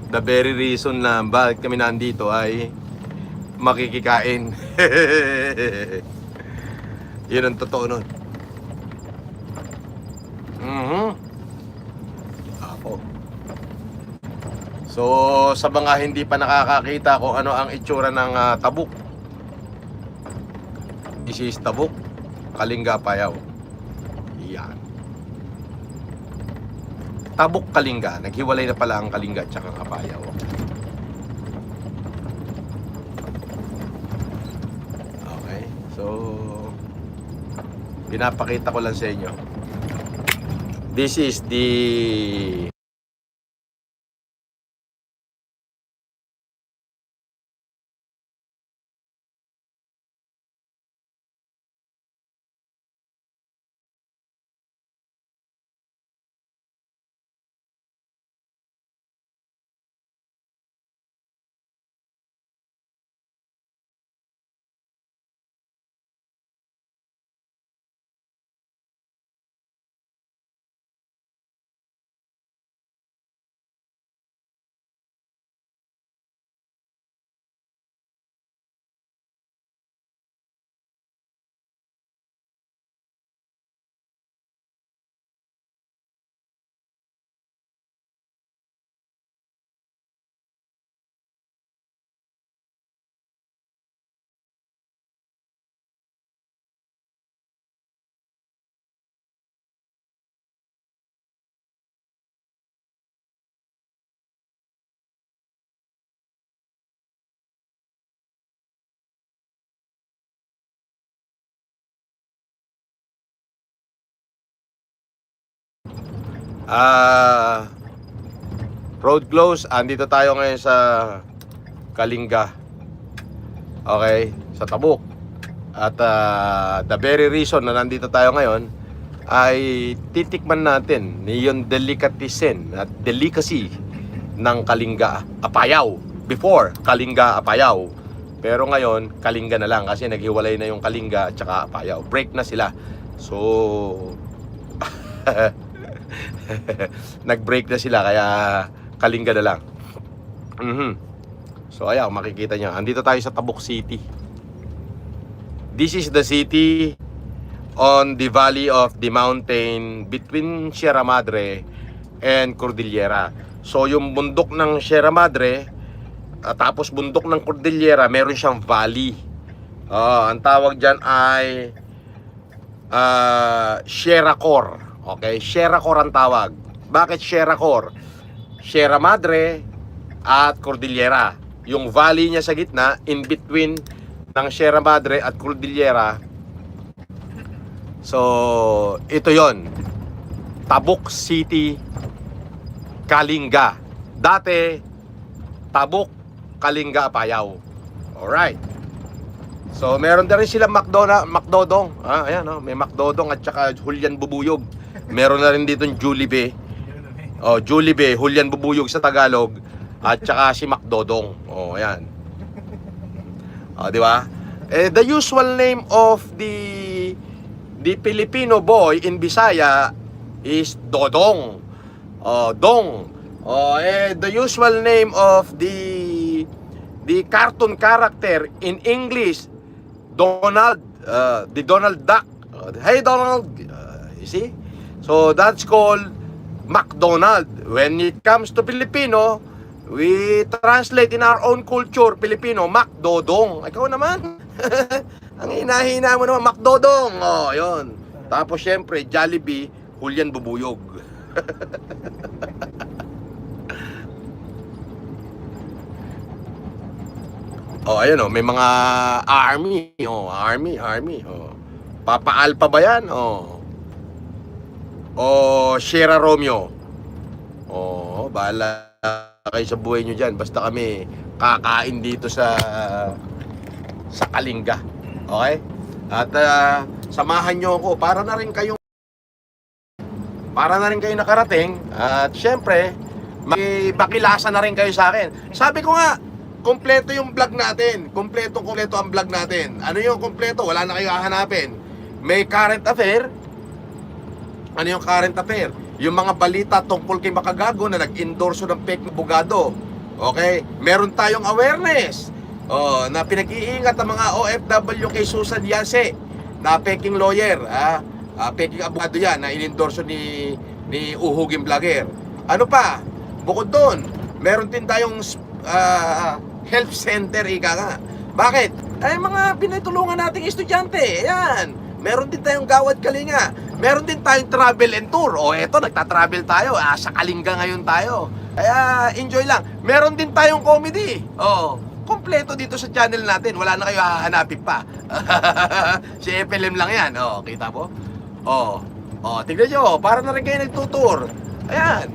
The very reason na bakit kami nandito ay makikikain. Yun ang totoo nun. Ako. So, sa mga hindi pa nakakakita kung ano ang itsura ng tabuk. This is tabuk, Kalinga Apayao. Yan. Tabuk Kalinga. Naghiwalay na pala ang Kalinga at saka Apayao. Okay. So, pinapakita ko lang sa inyo. This is the road close. Andito tayo ngayon sa Kalinga. Okay, sa Tabuk. At the very reason na nandito tayo ngayon ay titikman natin yung delicatessen at delicacy ng Kalinga Apayao. Before, Kalinga Apayao. Pero ngayon, Kalinga na lang kasi naghiwalay na yung Kalinga at saka Apayao. Break na sila. So, nag-break na sila kaya Kalinga na lang. So ayan, makikita nyo. Andito tayo sa Tabuk City. This is the city on the valley of the mountain between Sierra Madre and Cordillera. So yung bundok ng Sierra Madre tapos bundok ng Cordillera, meron siyang valley. Ang tawag dyan ay Sierra Core. Okay, Sierra Core ang tawag. Bakit Sierra Core? Sierra Madre at Cordillera. Yung valley niya sa gitna, in between ng Sierra Madre at Cordillera. So, ito yon, Tabuk City, Kalinga. Dati, Tabuk, Kalinga, Apayao. Alright. So, meron na rin silang McDodong. Ayan, may McDodong at saka Julian Bubuyog. Meron na rin dito yung Jollibee. Jollibee, Julian Bubuyog sa Tagalog. At saka si McDodong. Ayan. Di ba? The usual name of the Filipino boy in Bisaya is Dodong. Dong. The usual name of the cartoon character in English, Donald, the Donald Duck. Hey Donald, you see? So that's called McDonald. When it comes to Filipino, we translate in our own culture, Filipino, McDodong. Ikaw naman. Ang hinahina mo naman, McDodong. Yun. Tapos syempre, Jollibee, Julian Bubuyog. Ayun may mga army. Army. Papa Alpha ba yan? Sierra Romeo. Bahala kayo sa buhay nyo dyan. Basta kami kakain dito sa Kalinga. Okay? At samahan nyo ako para na rin kayo nakarating. At syempre, makilasa na rin kayo sa akin. Sabi ko nga, kompleto yung vlog natin. Kompleto ang vlog natin. Ano yung kompleto? Wala na kayo hahanapin. May current affair. Ano yung current affair? Yung mga balita tungkol kay Makagago na nag-endorso ng fake na abogado. Okay? Meron tayong awareness. Na pinag-iingat ang mga OFW kay Susan Yase, na peking lawyer, peking abogado yan, na inendorso ni Uhugin Vlogger. Ano pa? Bukod doon, meron din tayong health center, ika nga. Bakit? Ay, mga pinatulungan nating estudyante. Ayan. Meron din tayong Gawad Kalinga. Meron din tayong travel and tour. Eto, nagta-travel tayo. Sa Kalinga ngayon tayo. Kaya, enjoy lang. Meron din tayong comedy. Kompleto dito sa channel natin. Wala na kayo hahanapin pa. Si FLM lang yan. Kita mo? Tignan nyo. Para na rin kayo nagtutour. Ayan.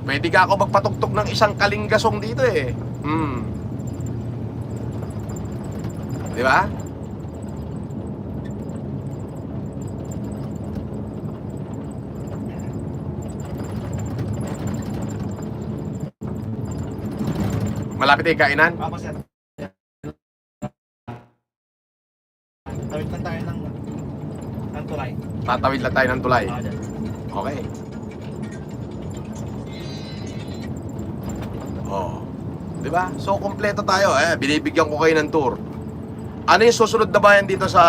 Pwede ka ako magpatugtog ng isang Kalingasong dito eh. Di ba? Malapit yung kainan? Ako sir. Tawid lang tayo ng tulay. Tatawid lang tayo ng tulay. Dyan. Okay. Di ba? So, kompleto tayo. Binibigyan ko kayo ng tour. Ano yung susunod na bayan dito sa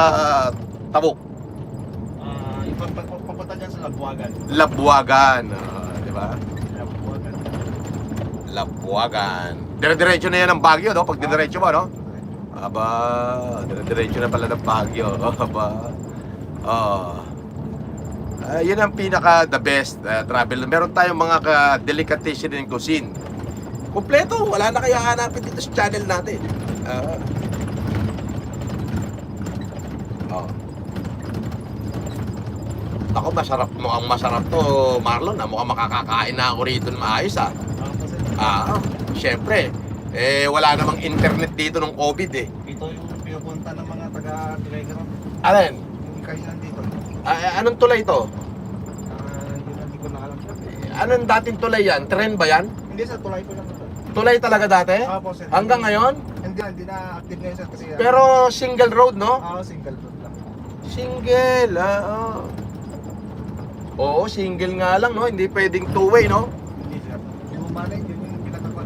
Tabuk? Yung papunta dyan sa Labuagan. Labuagan. Di ba? Labuagan. Labuagan. Dire-diretso na yan ang Baguio, no? Pag diretso mo, no? Aba, dire-diretso na pala ng Baguio. Aba. Yun ang pinaka the best travel. Meron tayong mga delicatessen and cuisine. Kompleto, wala na kayo hanapin dito sa channel natin. Ako, masarap, mukhang masarap to, Marlon. Mukhang makakakain na ako rito ng maayos, syempre. Wala namang internet dito nung COVID eh. Ito yung pinupunta ng mga taga-Telegram. Alin? Yung kainan dito. Anong tulay to? Hindi ko na alam sir. Anong dating tulay yan? Tren ba yan? Hindi sir, tulay ko lang ito. Tulay talaga dati? Opo sir. Hanggang ngayon? Hindi na active ngayon sir kasi Pero single road, no? single road lang. Single, Oo, single nga lang, no? Hindi pwedeng two-way, no? Hindi sir. Yung manay, yun yung pinatapan.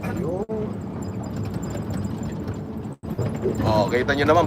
Ayun. Kita nyo naman,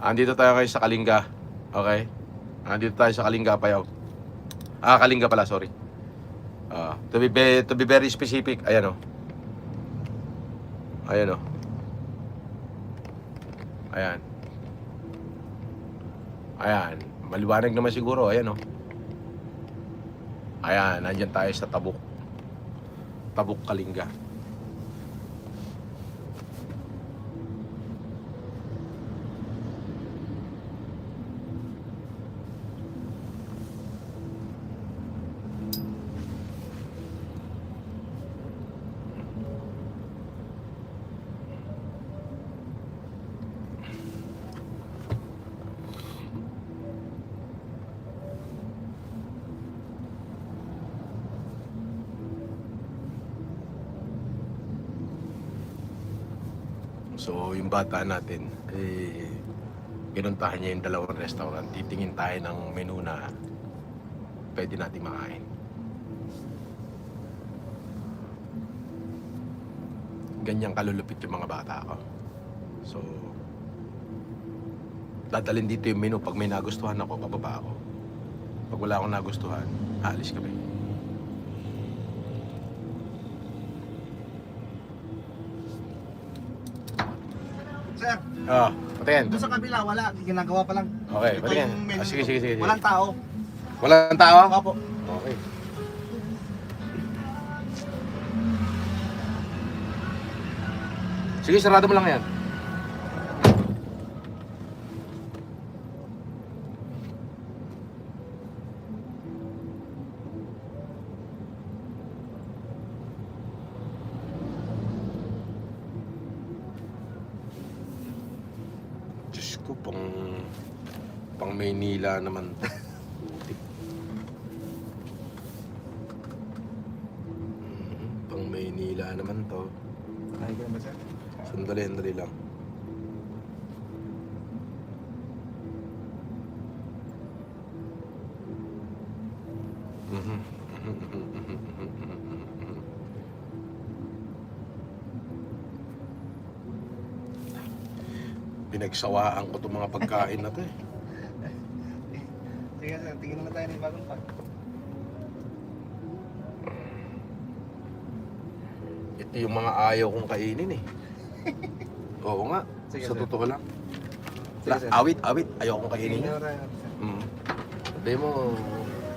Andito tayo kayo sa Kalinga. Okay? Andito tayo sa Kalinga, Apayao. Kalinga pala, sorry. To be very specific, ayan o. Ayan o. Ayan. Ayan. Maliwanag naman siguro, ayan o. Ayan, nandyan tayo sa Tabuk. Tabuk, Kalinga. So, yung bata natin, pinuntahan niya yung dalawang restaurant. Titingin tayo ng menu na pwede natin makain. Ganyang kalulupit yung mga bata ko. So, dadalhin dito yung menu. Pag may nagustuhan ako, bababa ako. Pag wala akong nagustuhan, aalis kami. Sir, Patingin. doon sa kabila, wala. Ginagawa pa lang. Okay, Ito patingin. yung menu. Sige. Walang tao. Walang tao? Opo. Okay. Sige, sarado mo lang yan. Diyos ko, pang Maynila naman to. Pang Maynila naman to. Ay, ganun ba, sir? Sandali lang. Pinagsawaan ko itong mga pagkain na to eh. Sige, sir. Tingin naman tayo ng bagong pack. Ito yung mga ayaw kong kainin eh. Oo nga, Sige, sa sir. totoo lang. Sige, sir. Awit, ayaw kong kainin Tingin niya. naman tayo. Sir. Sabi mo,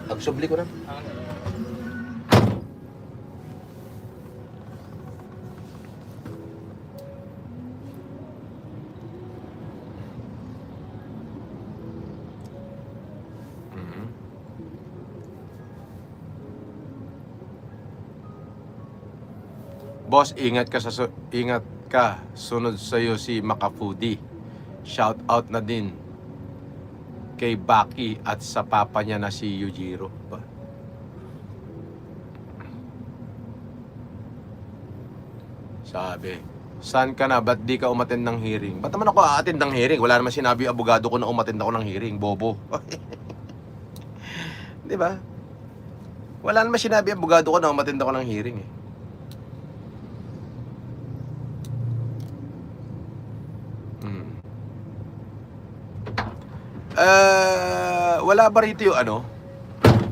pagsubli ko na. Boss, ingat ka. Sunod sa'yo si Makafudi. Shout out na din kay Baki at sa papa niya na si Yujiro. Ba? Sabi, saan ka na? Ba't di ka umattend ng hearing? Ba't naman ako a-attend ng hearing? Wala naman sinabi yung abogado ko na umattend ako ng hearing. Bobo. Di ba? Wala naman sinabi yung abogado ko na umattend ako ng hearing eh. Wala ba rito yung ano?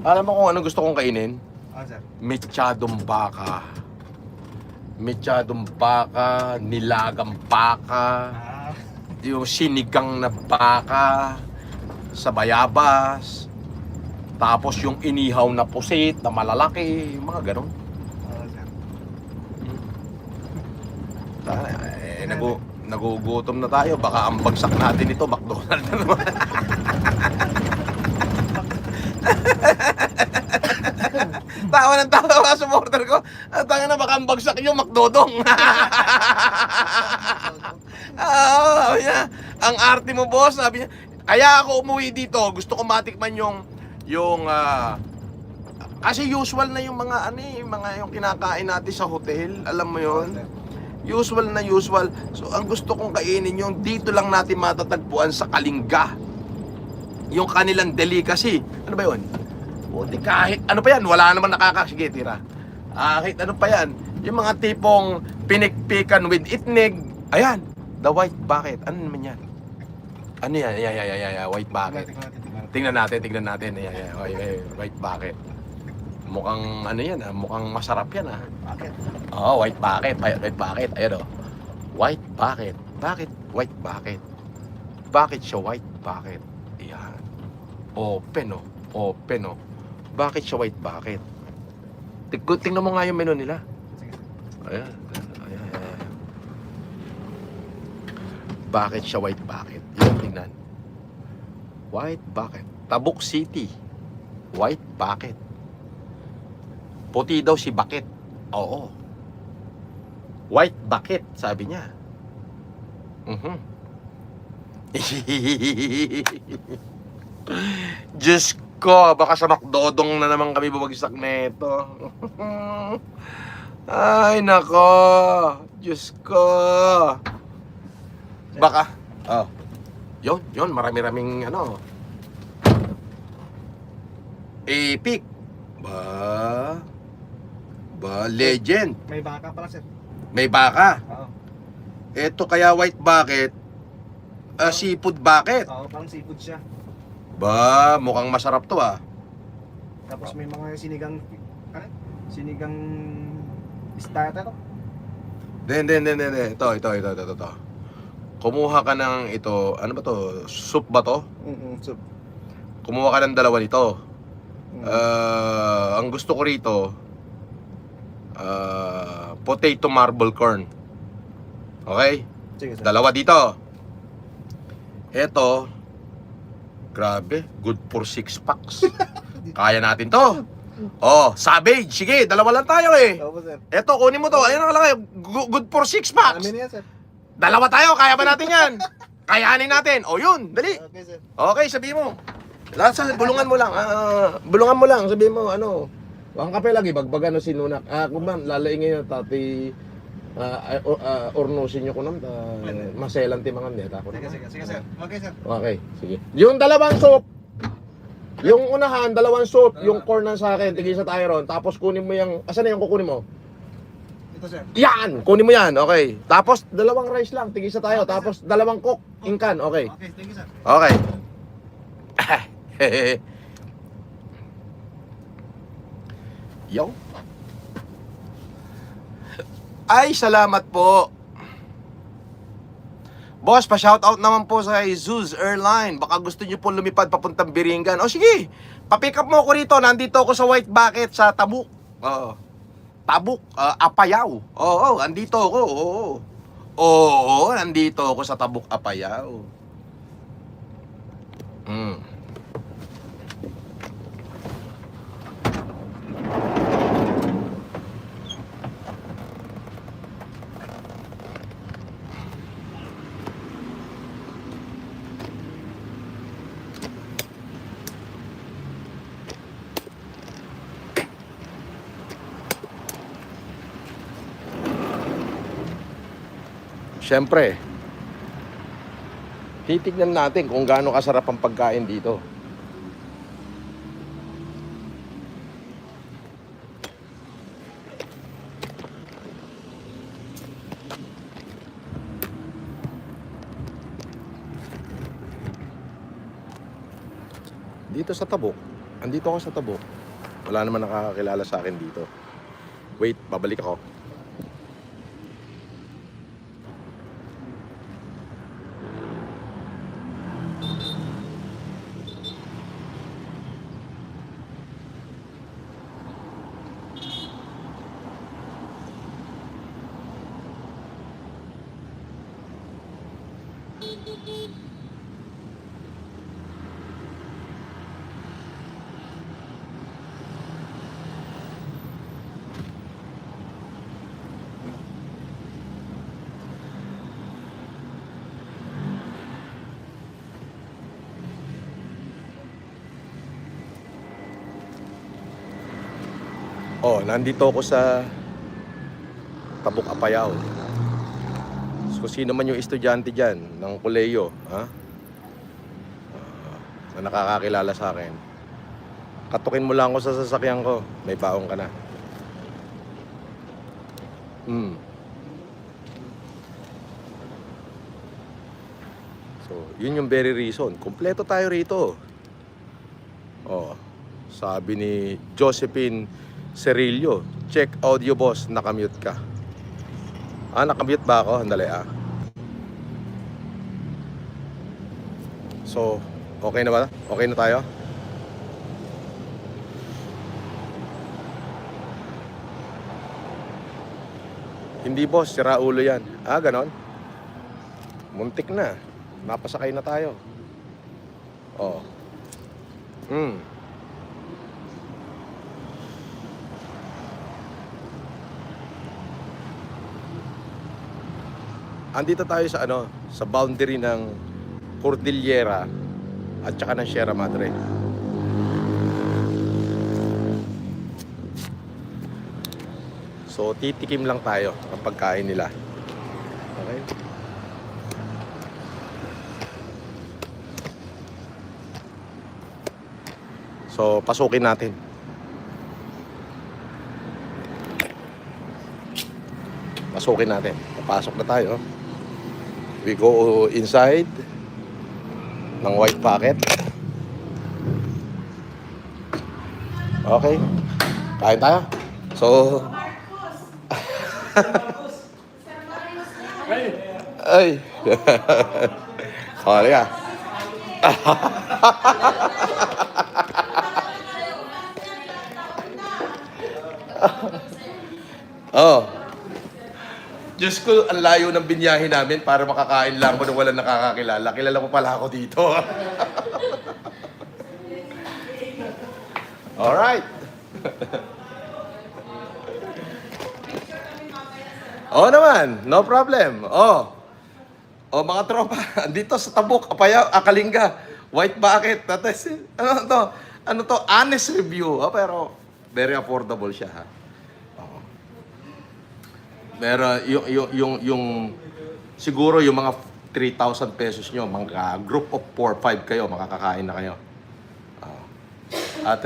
Alam mo kung anong gusto kong kainin? Sir. Mechadong baka. Mechadong baka, nilagang baka, yung sinigang na baka sa bayabas, tapos yung inihaw na pusit na malalaki, mga ganon. Sir. Nagugutom na tayo, baka ang bagsak natin ito, McDonald's na naman. Tawa ng tawa sa supporter ko. Tanga na, baka ang bagsak yung McDodong. Sabi niya, ang arte mo boss, sabi niya. Kaya ako umuwi dito, gusto ko matikman yung kasi usual na yung mga yung kinakain natin sa hotel, alam mo yon. Usual na usual. So ang gusto kong kainin yung dito lang natin matatagpuan sa Kalinga. Yung kanilang delicacy. Ano ba yun? Buti kahit ano pa yan, wala namang nakakasige tira. Kahit ano pa yan, yung mga tipong pinikpikan with itnig. Ayan, the white bucket. Ano naman yan? Ano yan? Yeah. White bucket. Tingnan natin. Tingnan natin. Yeah. White bucket. Mukhang ano yan mukhang masarap yan Bakit? Oh, white bucket. White bucket. Ayan oh. White bucket. Bakit white bucket? Bakit siya white bucket? Ayan. Open oh. Bakit siya white bucket? Tingnan mo nga yung menu nila. Sige. Ayan. Bakit siya white bucket? Yan, tingnan. White bucket. Tabuk City. White bucket. Puti daw si Bakit. Oo. White bucket, sabi niya. Diyos ko, baka sa McDodong na naman kami bumagsak nito. Ay, nako. Diyos ko. Baka. Oh. Yun, marami-raming ano. Epic. Legend. May baka pala, sir. May baka. Oo. Ito kaya white bucket. Seafood bucket. Oo, parang seafood siya. Mukhang masarap to Tapos may mga sinigang istata to. Hindi. Ito. Kumuha ka ng ito, ano ba to? Soup ba to? Soup. Kumuha ka ng dalawa nito. Ang gusto ko rito, potato marble corn. Okay? Sige, sir. Dalawa dito. Ito, grabe, good for 6 packs. Kaya natin to. Oh, Savage. Sige, dalawa lang tayo eh. Opo, sir. Ito, kunin mo to. Ayun nakalagay. Good for 6 packs. Amin yan, sir. Dalawa tayo, kaya ba natin yan? Kayanin natin. O yun, dali. Okay, sir. Okay, sabihin mo. Lasa, bulungan mo lang. Bulungan mo lang, sabihin mo, ano. Ang kape lagi, bagbagan no sinunak. Kung man, lalaingin yung tati, ornosin nyo ko nam, maselan timangan niya. Sige, sir. Okay, sir. Okay, sige. Yung dalawang soup, yung unahan, dalawang soup, yung corn na sa akin, tigisa tayo ron. Tapos kunin mo yung, asan na yung kukunin mo? Ito, sir. Yan! Kunin mo yan, okay. Tapos dalawang rice lang, tigisa tayo. Tapos dalawang coke, inkan, okay. Okay, thank you, sir. Okay. Yo. Ay, salamat po. Boss, pa-shoutout naman po sa Zeus Airline. Baka gusto niyo po lumipad papuntang Biringan. O sige, pa-pick up mo ako rito. Nandito ako sa White Bucket sa Tabuk. Tabuk, Apayao. Oo, andito ako. Oo, nandito ako sa Tabuk, Apayao. Siyempre, titignan natin kung gaano kasarap ang pagkain dito. Dito sa Tabuk, andito ako sa Tabuk. Wala naman nakakakilala sa akin dito. Wait, babalik ako. Oh, nandito ako sa Tabuk Apayao. So, sino man yung estudyante dyan ng koleyo, na nakakakilala sa akin, katukin mo lang ako sa sasakyan ko, may baong ka na. So, Yun yung very reason. Kompleto tayo rito. Oh, sabi ni Josephine Cerillo, check audio boss, nakamute ka. Nakamute ba ako? Andali So, okay na ba? Okay na tayo? Hindi boss, sira ulo yan. Ganon? Muntik na. Napasakay na tayo. Oh. Andito tayo sa sa boundary ng Cordillera at saka ng Sierra Madre. So, titikim lang tayo ang pagkain nila. Okay? So, pasukin natin. Pasukin natin. Papasok na tayo. We go inside ng white packet. Okay. Kain tayo. So, ay. Sorry Oh. Diyos ko, ang layo ng binyahe namin para makakain lang ko nung walang nakakakilala. Kilala mo pala ako dito. Alright. Oo naman, no problem. Mga tropa, andito sa Tabuk, Apayao, Kalinga, white bucket. Ano to? Honest review. Pero very affordable siya, ha. Pero yung siguro yung mga 3,000 pesos nyo, mga group of 4-5 kayo, makakakain na kayo. At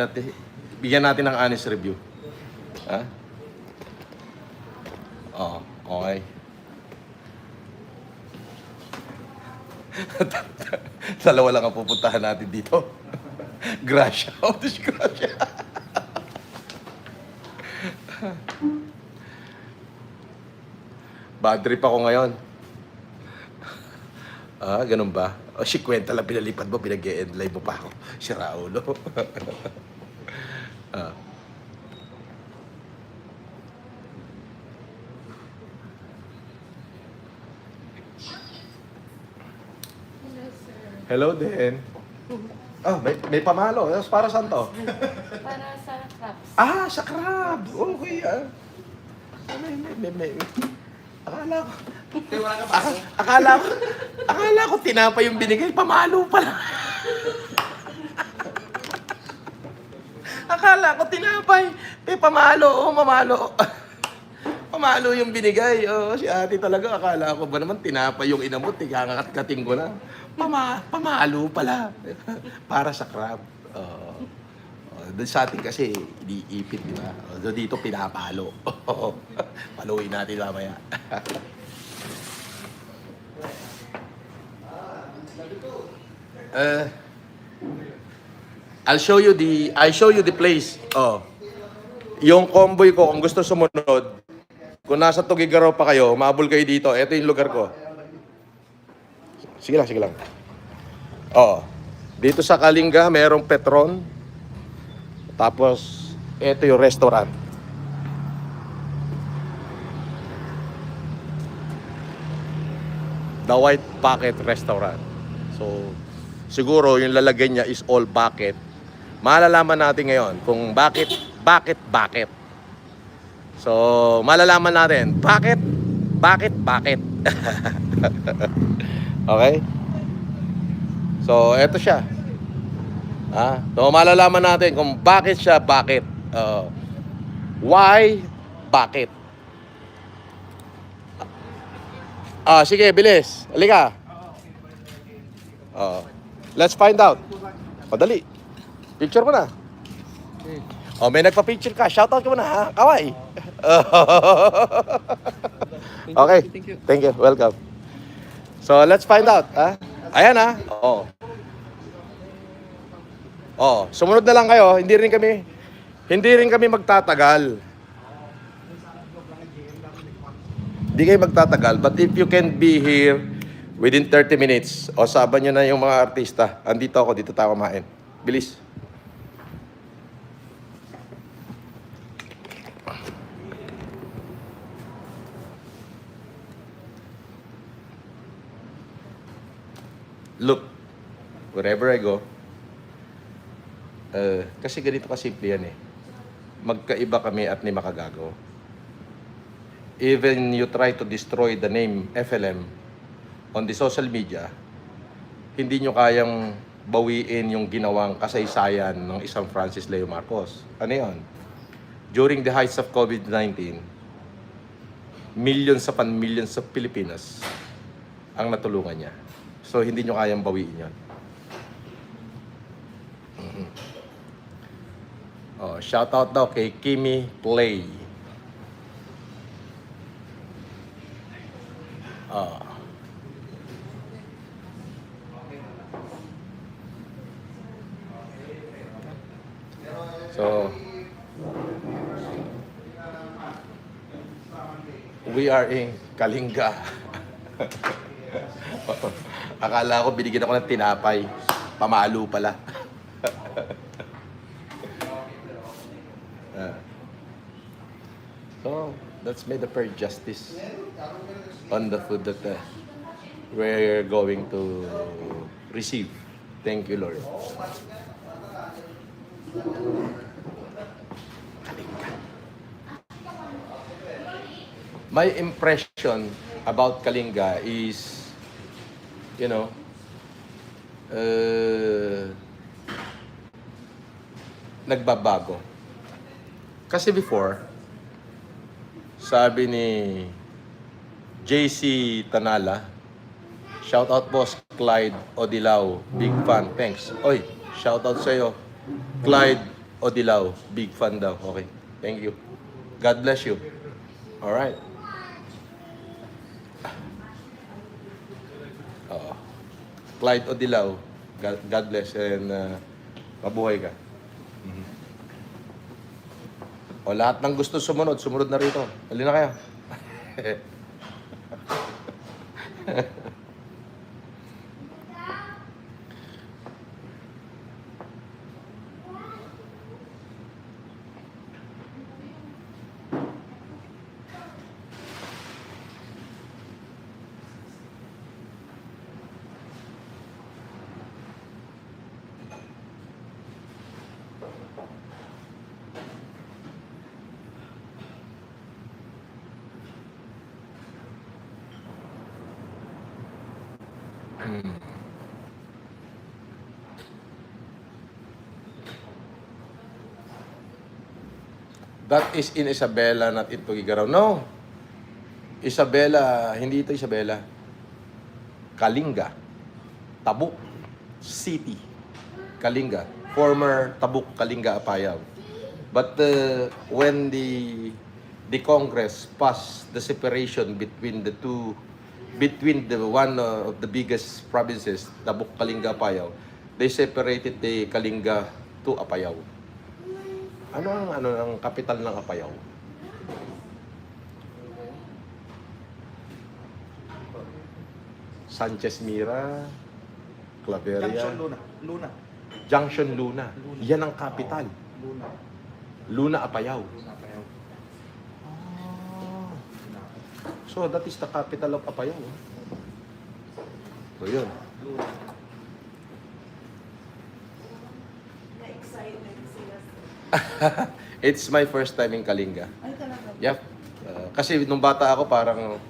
bigyan natin ng honest review. Ha? Okay. Dalawa lang ang pupuntahan natin dito. Gracia. Disgracia. Bad trip ako ngayon. Ganun ba? Si kwenta lang pinalipad mo, pinag-e-end live mo pa ako. Si Raulo. Hello din. May pamalo. Para saan to? Para sa crabs. Sa crab. Okay, May. Akala ko tinapay yung binigay, pamalo pala. Akala ko tinapay, pamalo, mamalo. Pamalo yung binigay. Si ate talaga, akala ko ba naman tinapay yung inamot, kakat-kating ko na. Pamalo pala. Para sa crab. Sa atin kasi, iniipit, di ba? Dito, pinapalo. Paluin natin mamaya. I show you the place. Yung convoy ko, kung gusto sumunod, kung nasa Tugigaraw pa kayo, maabol kayo dito. Ito yung lugar ko. Sige lang. Dito sa Kalinga, merong Petron. Tapos, ito yung restaurant. The White Bucket Restaurant. So, siguro yung lalagyan niya is all bucket. Malalaman natin ngayon kung bakit. So, malalaman natin, bakit. Okay? So, eto siya. So, malalaman natin kung bakit siya, why, bakit. Sige, bilis. Halika. Let's find out. Padali. Picture mo na. May nagpa-picture ka. Shoutout ka muna, ha? Kaway. Okay. Thank you. Welcome. So, let's find out, ha? Ayan ah. Oo. Oo, sumunod na lang kayo. Hindi rin kami magtatagal. Hindi kayo magtatagal. But if you can be here within 30 minutes, o saban nyo na yung mga artista. Andito ako, dito tayo kumain. Bilis. Look, wherever I go, kasi ganito kasimple yan eh. Magkaiba kami at ni makagago. Even you try to destroy the name FLM on the social media, hindi nyo kayang bawiin yung ginawang kasaysayan ng isang Francis Leo Marcos. Ano yun? During the heights of COVID-19, millions upon millions of Filipinos ang natulungan niya. So, hindi nyo kayang bawiin yun. Oh, shout out daw kay Kimi Play. So, we are in Kalinga. Akala ko binigyan ako ng tinapay. Pamalo pala. So, let's make the fair justice on the food that we're going to receive. Thank you, Lord. My impression about Kalinga is, you know, nagbabago. Kasi before, sabi ni JC Tanala, shout out boss Clyde Odilao, big fan, thanks. Oy, shout out sa'yo, Clyde Odilao, big fan daw. Okay, thank you. God bless you. Alright. Clyde Odilao, God bless and mabuhay ka. O lahat ng gusto sumunod na rito. Hali na kayo. That is in Isabela, not in Tugigaraw. No. Isabela, hindi ito Isabela. Kalinga. Tabuk City. Kalinga. Former Tabuk Kalinga Apayao. But when the Congress passed the separation between the two, between the one of the biggest provinces, Tabuk Kalinga Apayao, they separated the Kalinga to Apayao. Ano ang kapital ng Apayao? Sanchez Mira, Claveria. Junction Luna. Yan ang kapital. Luna Apayao. So that is the capital of Apayao. So yun. It's my first time in Kalinga. Ay, talaga. Yep. Kasi nung bata ako parang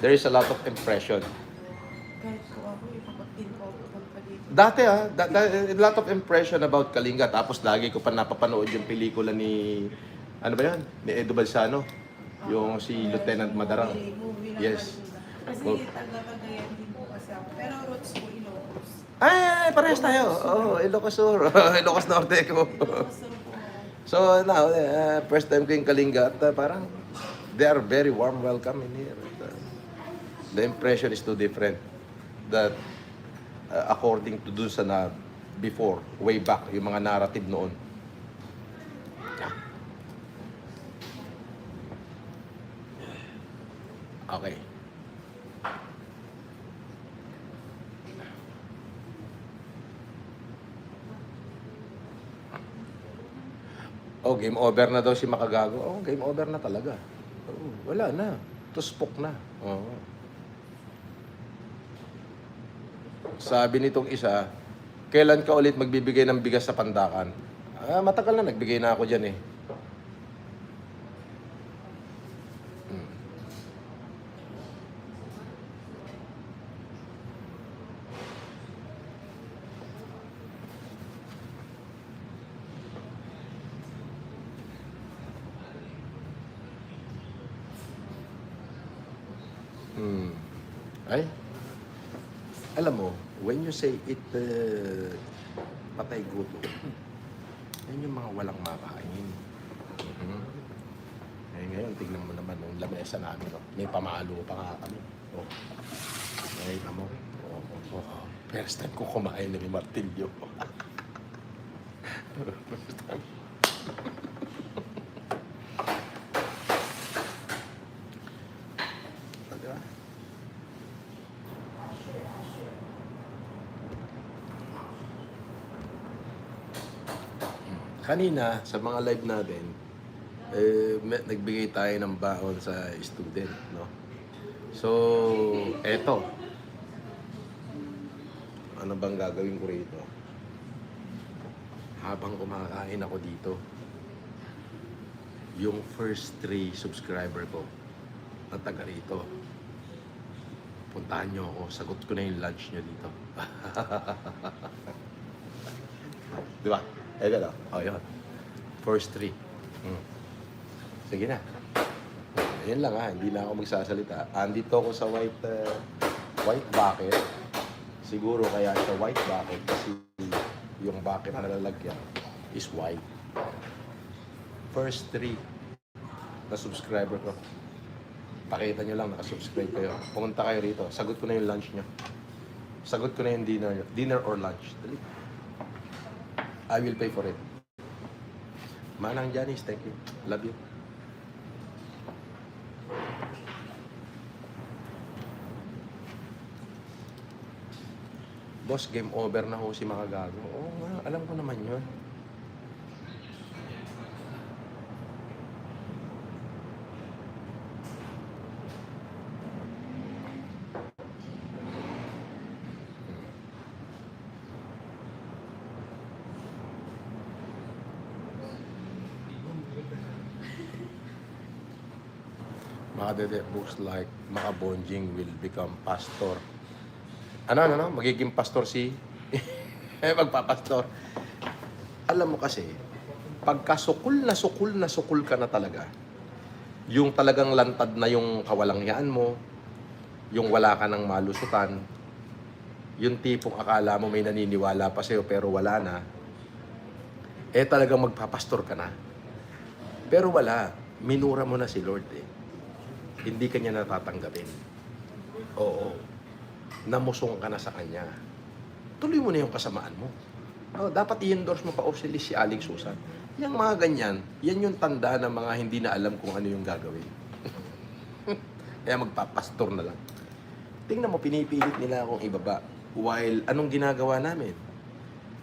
there is a lot of impression. Kahit ko ako, ipapagpin ko ako pa dito. Dati a lot of impression about Kalinga. Tapos lagi ko pa napapanood yung pelikula ni, ano ba yan? Ni Edo Balsano. Yung si Lieutenant Madarang. Movie na Yes. Kasi Oh. taga-Cagayan din po kasi ako. Pero roots ko, Ilocos. Ay, parehas tayo. Oh, Ilocos Sur. Ilocos Norte ko. Ilocos po. So now, first time ko yung Kalinga at parang they are very warm welcome in here. The impression is too different. That according to dun sa na before, way back, yung mga narrative noon. Okay. Oh, game over na daw si Makagago. Oh, game over na talaga. Oh, wala na. Tuspok na. Oh. Sabi nitong isa, kailan ka ulit magbibigay ng bigas sa Pandakan? Matagal na nagbigay na ako dyan eh. Ay, alam mo, when you say it, patay gutom, yan yung mga walang makain. Eh, ngayon, tignan mo naman yung lamesa namin. Oh. May pamalo pa nga kami. Oh. Nakita mo? Oh. First time ko kumain na may martilyo. First time. Kanina, sa mga live natin, nagbigay tayo ng baon sa student, no? So, eto. Ano bang gagawin ko rito? Habang kumakain ako dito, yung first 3 subscriber ko na taga rito, puntahan nyo ako, sagot ko na yung lunch nyo dito. Di ba? Ito na. Oh, yun. First 3. Sige na. Ayan lang ha. Hindi na ako magsasalita. Andito ako sa white bucket. Siguro kaya siya white bucket kasi yung bucket na lalagyan is white. First 3 na subscriber ko. Pakita nyo lang, nakasubscribe kayo. Pumunta kayo rito. Sagot ko na yung lunch nyo. Sagot ko na yung dinner or lunch. Dali. I will pay for it. Manang Janice, thank you. Love you. Boss, game over na ho si Makagago. Oo nga, alam ko naman yun. Makadede books like Makabonjing will become pastor. Ano? Magiging pastor si... magpapastor. Alam mo kasi, pagka sukul ka na talaga, yung talagang lantad na yung kawalangyaan mo, yung wala ka ng malusutan, yung tipong akala mo may naniniwala pa sa'yo pero wala na, eh talagang magpapastor ka na. Pero wala, minura mo na si Lord eh. Hindi ka niya natatanggapin. Oo. Namusong ka na sa Kanya. Tuloy mo na yung kasamaan mo. Oh, dapat i-endorse mo pa officially si Alex Susan. Yung mga ganyan, yan yung tanda ng mga hindi na alam kung ano yung gagawin. Kaya magpapastor na lang. Tingnan mo, pinipilit nila akong ibaba. While, anong ginagawa namin?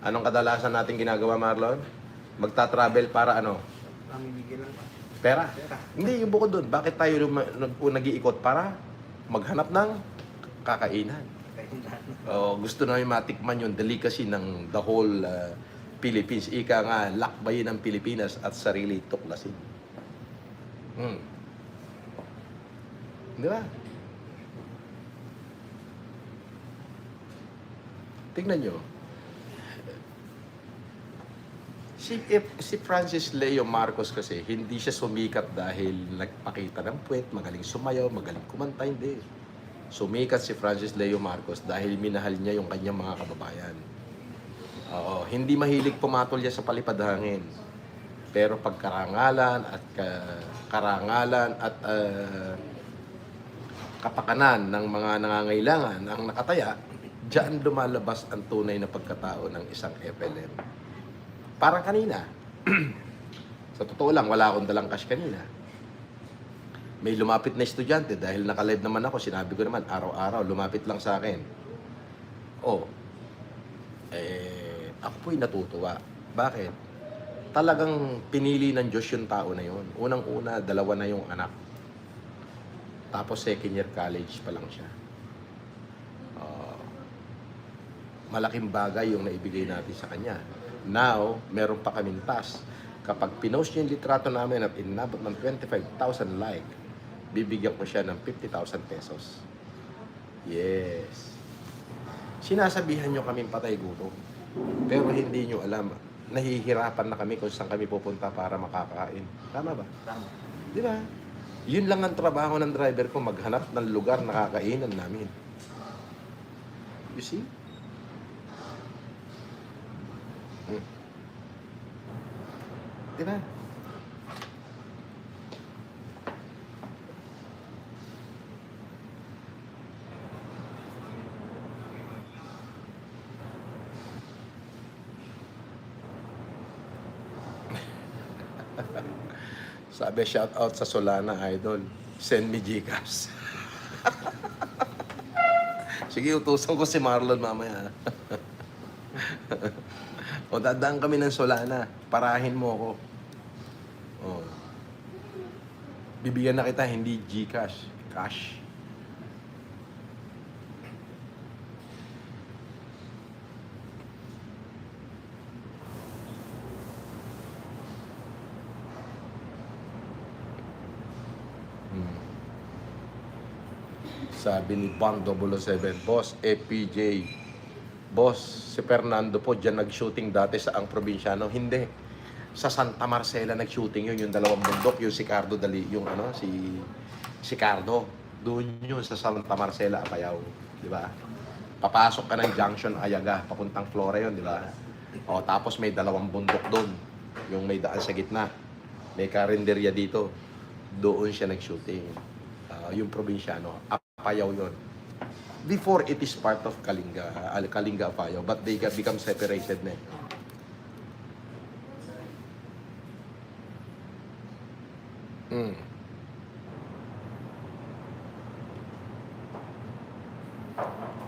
Anong kadalasan natin ginagawa, Marlon? Magta-travel para ano? Namimigil lang pa. Pera. Hindi, yung bukod doon. Bakit tayo nag-iikot? Para maghanap ng kakainan. Gusto namin matikman yung delicacy ng the whole Philippines. Ika nga, lakbayin ng Pilipinas at sarili tuklasin. Di ba? Tingnan nyo. Si Francis Leo Marcos kasi, hindi siya sumikat dahil nagpakita ng puwet, magaling sumayaw, magaling kumanta, hindi. Sumikat si Francis Leo Marcos dahil minahal niya yung kanyang mga kababayan. Oo, hindi mahilig pumatol niya sa palipad hangin. Pero pagkarangalan at kapakanan ng mga nangangailangan ang nakataya, Diyan lumalabas ang tunay na pagkatao ng isang FLM. Parang kanina, sa totoo lang, wala akong dalang cash kanina. May lumapit na estudyante dahil naka-live naman ako, sinabi ko naman, araw-araw, lumapit lang sa akin. Oh, ako po'y natutuwa. Bakit? Talagang pinili ng Diyos yung tao na yun. Unang-una, 2 na yung anak. Tapos second year college pa lang siya. Malaking bagay yung naibigay natin sa kanya. Now, meron pa kaming task. Kapag pinost niya yung litrato namin at inabot ng 25,000 like, bibigyan ko siya ng 50,000 pesos. Yes. Sinasabihan nyo kaming patay gutom. Pero hindi nyo alam, nahihirapan na kami kung saan kami pupunta para makakain. Tama ba? Tama. Di ba? Yun lang ang trabaho ng driver ko, maghanap ng lugar na kakainan namin. You see? Di ba? Sabi, shout out sa Solana, idol. Send me Gcash. Sige, utusan ko si Marlon mamaya. O, dadaan kami ng Solana. Parahin mo ako. O. Bibigyan na kita, hindi Gcash. Cash. Sabi ni Bang 007, Boss, FPJ. Boss, si Fernando po dyan nag-shooting dati sa ang probinsyano. Hindi. Sa Santa Marcela nag-shooting yun, yung 2 bundok, yung si Cardo Dali, yung ano, si Cardo. Doon yun sa Santa Marcela, Apayao. Di ba? Papasok ka ng Junction Ayaga, papuntang Flora yun, di ba? O, tapos may 2 bundok doon. Yung may daan sa gitna. May karinderya dito. Doon siya nag-shooting. Yung probinsyano. Apayao yun. Before it is part of Kalinga, Kalinga Apayao, but they become separated na.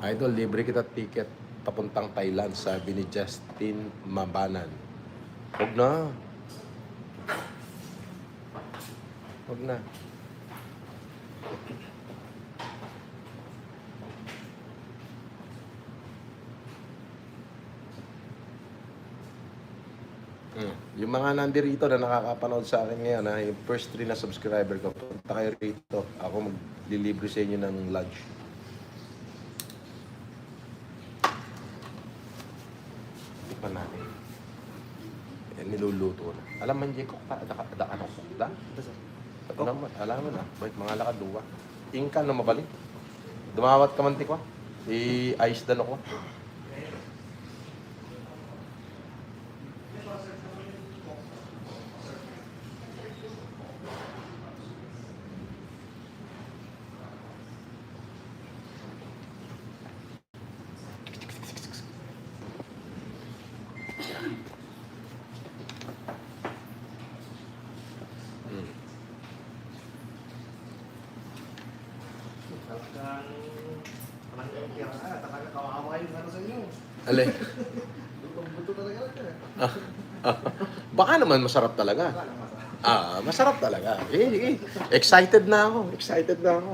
Idol, libre kita ticket papuntang Thailand, sabi ni Justin Mabanan. Huwag na. Huwag na. Yung mga nandirito na nakakapanood sa akin ngayon, yung first 3 na subscriber ko, punta kayo rito. Ako maglilibre sa inyo ng lunch. Tikman natin. Niluluto na. Alam man, Jeko, ano kukda? Alam mo na, bait mga lakad duwa. Ingka na mabalik. Dumawat ka man, tikwa. I-ice dan ako. Talagang kawawa yung ano sa inyo. Alay. Buto talaga lang. Baka naman masarap talaga. Masarap talaga. Excited na ako. Excited na ako.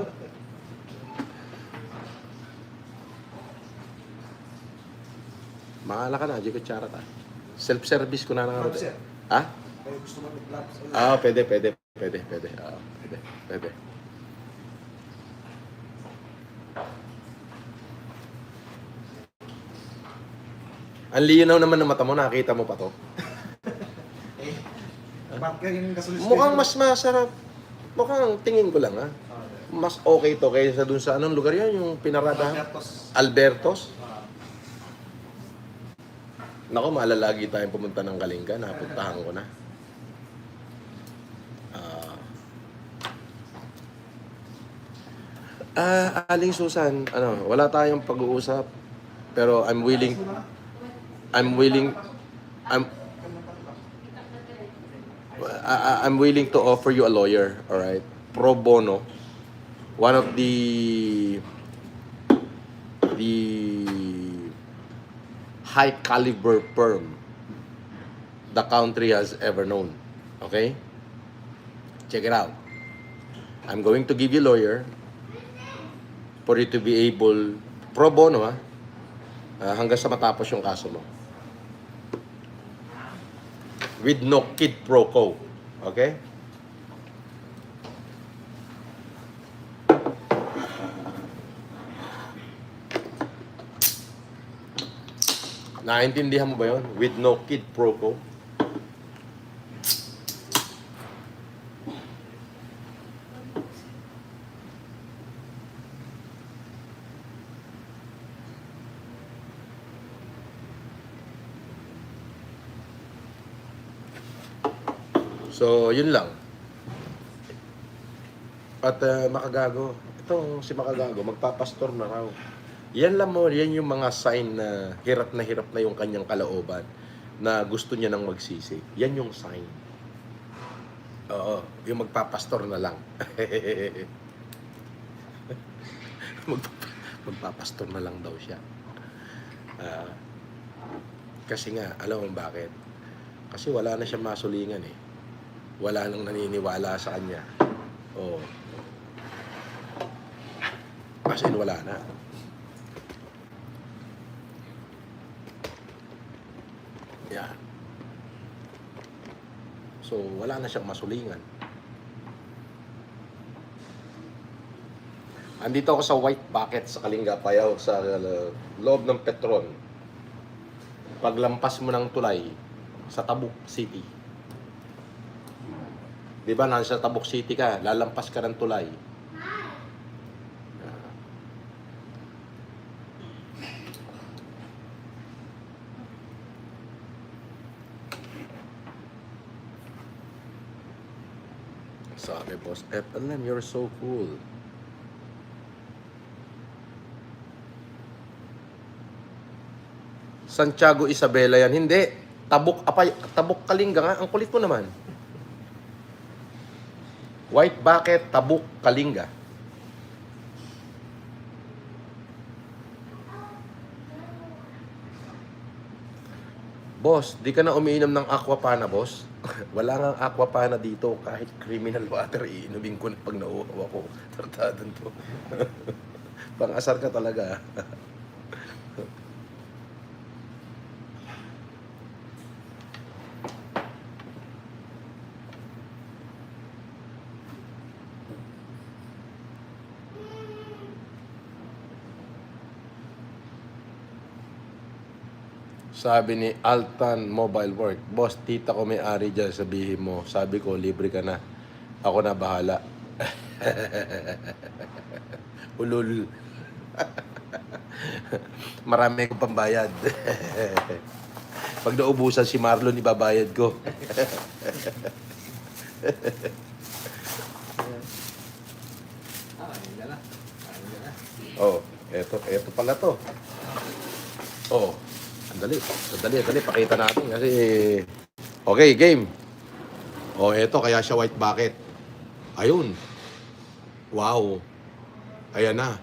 Mahala ka na, di kutsara ka. Self-service ko na lang. Gloves, sir. Ha? Kaya gusto mo mag-gloves. Pwede. Pwede. Ang linaw naman ng mata mo, nakita mo pa to. Bakit yung kasolisyon? Mukhang mas masarap. Mukhang tingin ko lang ha. Mas okay to kaysa dun sa anong lugar yan, yung pinaradahan? Albertos. Nako, malalagi tayong pumunta ng Kalinga, napuntahan ko na. Aling Susan, wala tayong pag-uusap. Pero I'm willing I'm I'm willing to offer you a lawyer, all right? Pro bono. One of the high caliber firm the country has ever known. Okay? Check it out. I'm going to give you a lawyer for you to be able, pro bono hanggang sa matapos yung kaso mo. With no quid pro quo. Okay? Naintindihan mo ba yun? With no quid pro quo. So, yun lang. At Makagago, itong si Makagago, magpapastor na raw. Yan lang mo, yan yung mga sign na hirap na yung kanyang kalooban na gusto niya nang magsisi. Yan yung sign. Oo, yung magpapastor na lang. Magpapastor na lang daw siya. Kasi nga, alam mo bakit? Kasi wala na siya masulingan eh. Wala nang naniniwala sa kanya. Oo. As in, wala na. Yan. So, wala na siyang masulingan. Andito ako sa White Bucket sa Kalinga, Apayao, sa loob ng Petron. Paglampas mo ng tulay sa Tabuk City. Di ba, nasa Tabuk City ka, lalampas ka ng tulay. Sabi, Boss FLM, you're so cool. Santiago Isabela yan. Hindi. Tabuk Kalinga nga. Ang kulit mo naman. White Bucket, Tabuk Kalinga. Boss, di ka na umiinom ng Aquapana, boss? Wala nga Aquapana dito. Kahit criminal water, iinumin ko na pag nauuhaw ako. Tartadan to. Pang-asar ka talaga. Sabi ni Altan Mobile Work, Boss, tita ko may-ari dyan, sabihin mo. Sabi ko, libre ka na. Ako na bahala. Ulul. Marami akong pambayad. Pag naubusan si Marlon, ibabayad ko. Oh, eto pala to. Oh. Sandali, pakita natin kasi okay, game. Oh, eto kaya siya White Bucket. Ayun. Wow. Ayan na.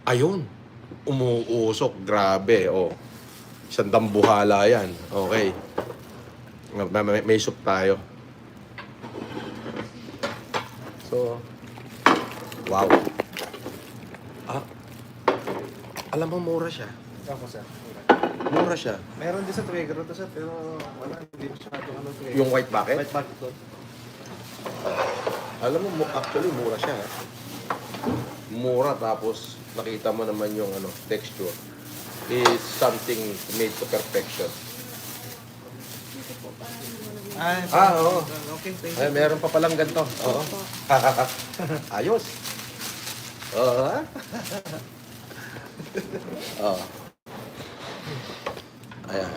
Ayun. Umuusok, grabe. Oh. Isang dambuhala yan. Okay. May soup tayo. So, wow. Alam mo, mura siya. Ako, sir. Mura siya. Meron din sa trigger to, sir, pero wala, hindi masyadong ano trigger. Yung White Bucket? White bucket to. Alam mo, actually, mura siya. Mura, tapos nakita mo naman yung texture. It's something made to perfection. Oo. Okay, thank Ay, you. meron pa palang ganito. Oo. Ayos. Oo, ha? Oo. Ayan.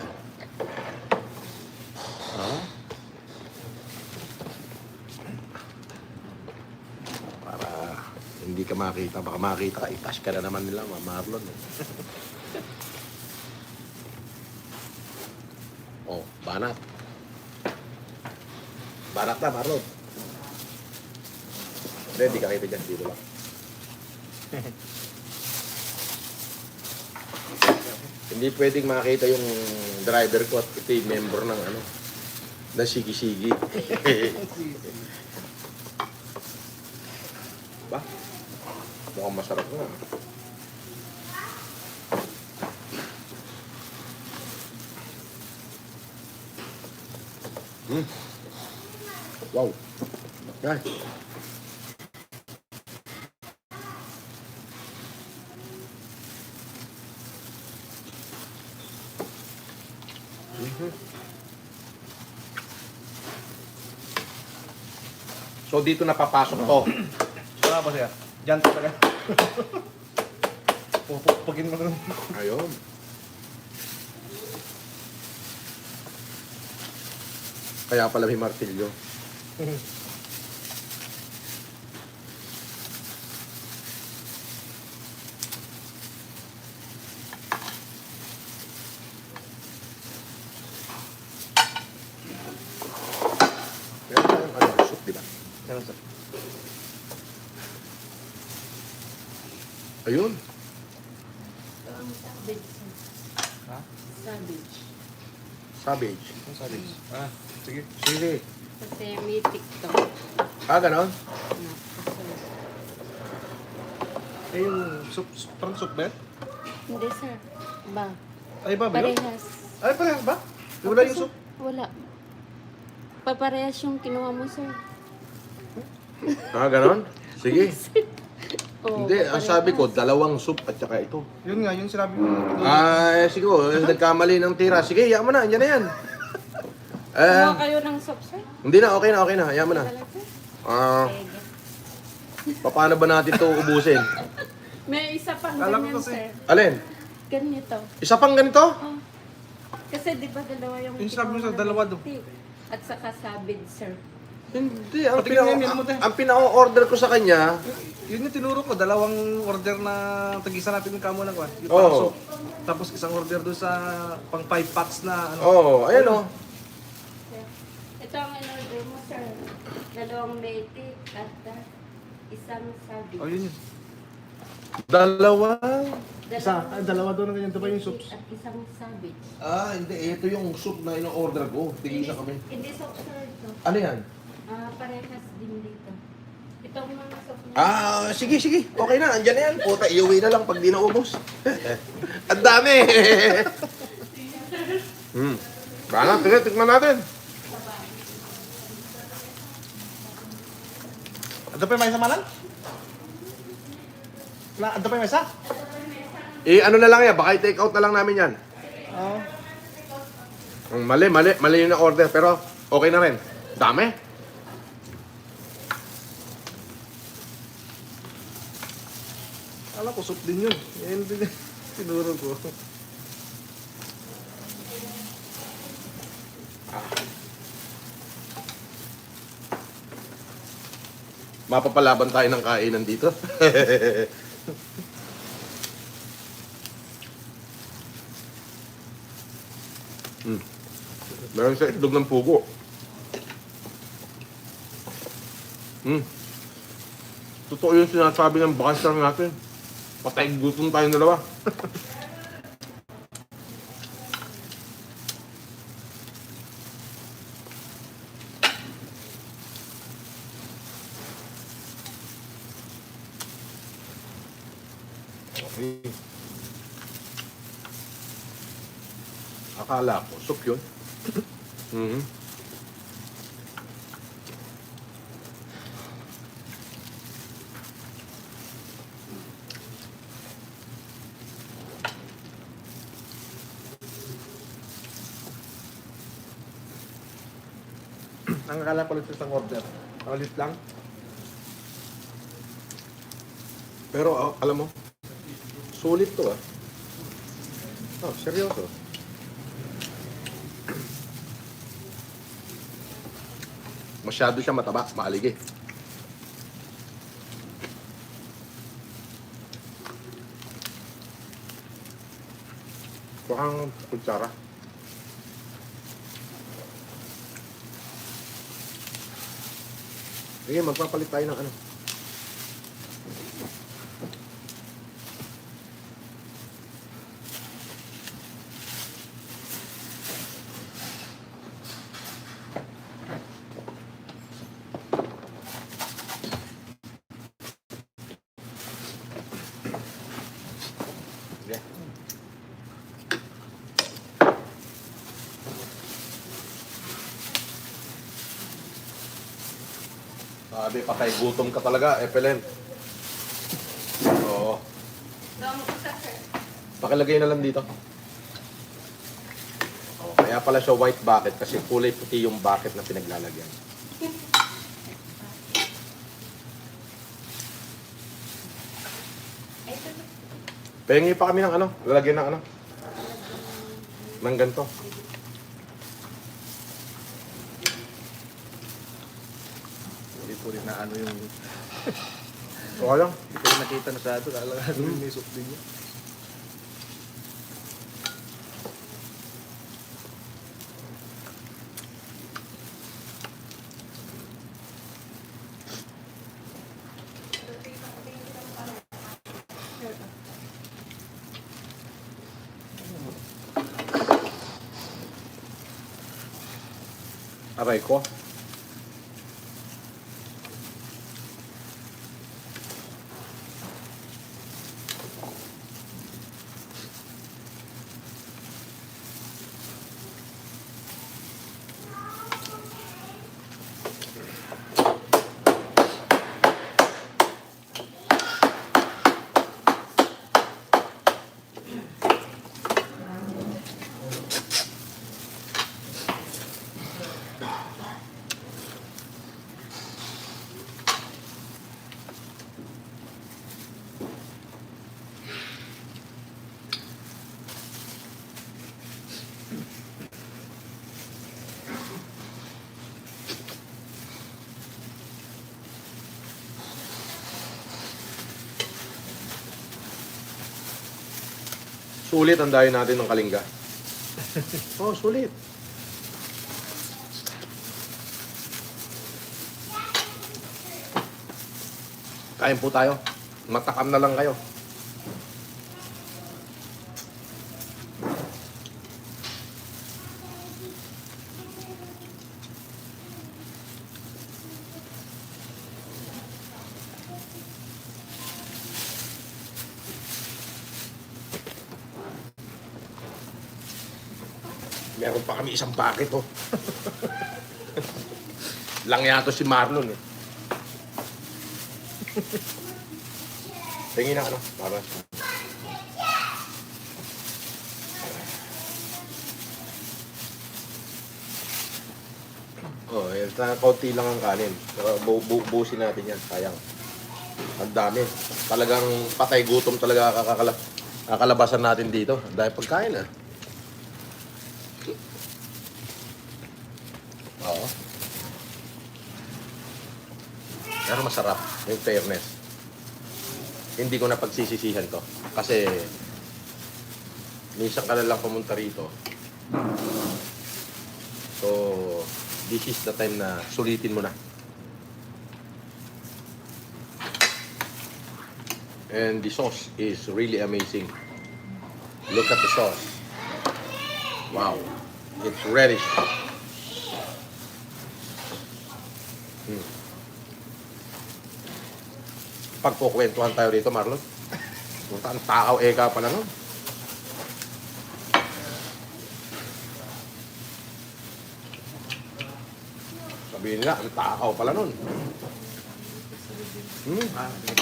Para hindi ka makita. Baka makita ka, itash ka na naman nila, Marlon. Banat. Banat na, Marlon. Hindi ka kita dyan. Dito lang. Hindi pwedeng makita yung driver ko at ito yung member ng ano, na sigi-sigi. Ba? Mukhang masarap na. Wow. Yan. So dito napapasok to. Wala ba siya? Diyan talaga. Pupugin mo nun. Ayun. Kaya pala may martilyo. Meron tayong ano, soup, di ba? Yan sir. Ayun. Ito ang savage. Ha? Savage. Savage. Ang sabi? Ah, sige. Sige. Kasi may TikTok. Ah, ganon? Eh yung soup, parang soup ba yan? Hindi sir. Ba? Ay ba ba yun? Parehas. Ay parehas ba? Wala yung soup? Wala. Paparehas yung kinuha mo sir. Ah, ganon? Sige. Oo, Hindi, ang paparehas. sabi ko, dalawang soup at saka ito. Yun nga, yung sinabi mo. Ay, siguro, nagkamali ng tira. Sige, yaman na, andyan na yan. Kumuha kayo ng soap sir? Hindi na, okay na, yaman na. Talaga? Ah, Sige. paano ba natin ito ubusin? May isa pang Alam ganyan ko kasi. sir. Alin? Ganito. Isa pang ganito? Oh. Kasi di ba dalawa yung Yung sabi mo kinuha sa ng dalawa do. puti. At saka sabid sir. Hindi, ang Patingin nga yun, mo, te. pinaka-order ko sa kanya, Yun yung tinuro ko, dalawang order na tag-isa natin yung kamo na kwan. Yung Oo. parang soup. Tapos isang order doon sa pang 5 packs na ano. ayan o. Ito ang in-order mo sir. Dalawang bete at isang sabid. Oh, yun yun. Dalawa. Dalawa doon na ganyan. Ito ba yung soups? At isang sabid. Ah, hindi, ito yung soup na ino-order ko. Tigil na kami. Hindi soap sir ito. Ano yan? Parehas din dito. Itong mga soap na. Ah, sige. Okay na, andyan na yan. Puta, iuwi na lang pag di naubos. Ang dami. Baka, tikman natin. Ito pa yung may isa malan? Ito pa yung may isa? Ano na lang yan, baka i-take out na lang namin yan. Oo. Mali yung na-order, pero okay na rin. Dami. Alam ko, soup din yun. Yan din tinuro ko. Mapapalaban tayo ng kainan dito. Meron sa itlog ng pugo. Totoo yung sinasabi ng bakasar natin. Patay gutom tayong dalawa. Okay. Akala ko, soup yun. Ang akala ko lang sa isang order. Palit lang. Pero alam mo, sulit to ah. Oh, seryoso. Masyado siya mataba, maalig eh. Bukang kutsara. Sige, magpapalit tayo ng ano. Sige. Sabi, patay gutom ka talaga, Epelen. Oo. Pakilagay na lang dito. Oh, kaya pala siya white bucket kasi kulay puti yung bucket na pinaglalagyan. Pengi pa kami ng ano, lalagyan ng ano. Ng ganito. Hindi ko rin na ano yung... Okay lang. Hindi ko rin nakita na sa ito. Kala may soup din yun. Aray ko. Sulit ang dayo natin ng Kalinga. Oh, sulit. Kain po tayo. Matakam na lang kayo. Meron pa kami isang bucket, oh. Lang yato si Marlon, eh. Tingin na ano, para. Oh, kaunti lang ang kanin. Buusin natin yan, sayang. Ang dami. Talagang patay gutom talaga kakalabasan natin dito. Dahil pagkain, ah. Oo. Pero masarap, yung fairness. Hindi ko na pagsisisihan to. Kasi, minsan ka na lang pumunta rito. So, this is the time na sulitin mo na. And the sauce is really amazing. Look at the sauce. Wow. It's reddish. Pagkukwentuhan tayo rito, Marlon. Punta ang takaw eka pala nun. Sabihin nila, ang takaw pala nun.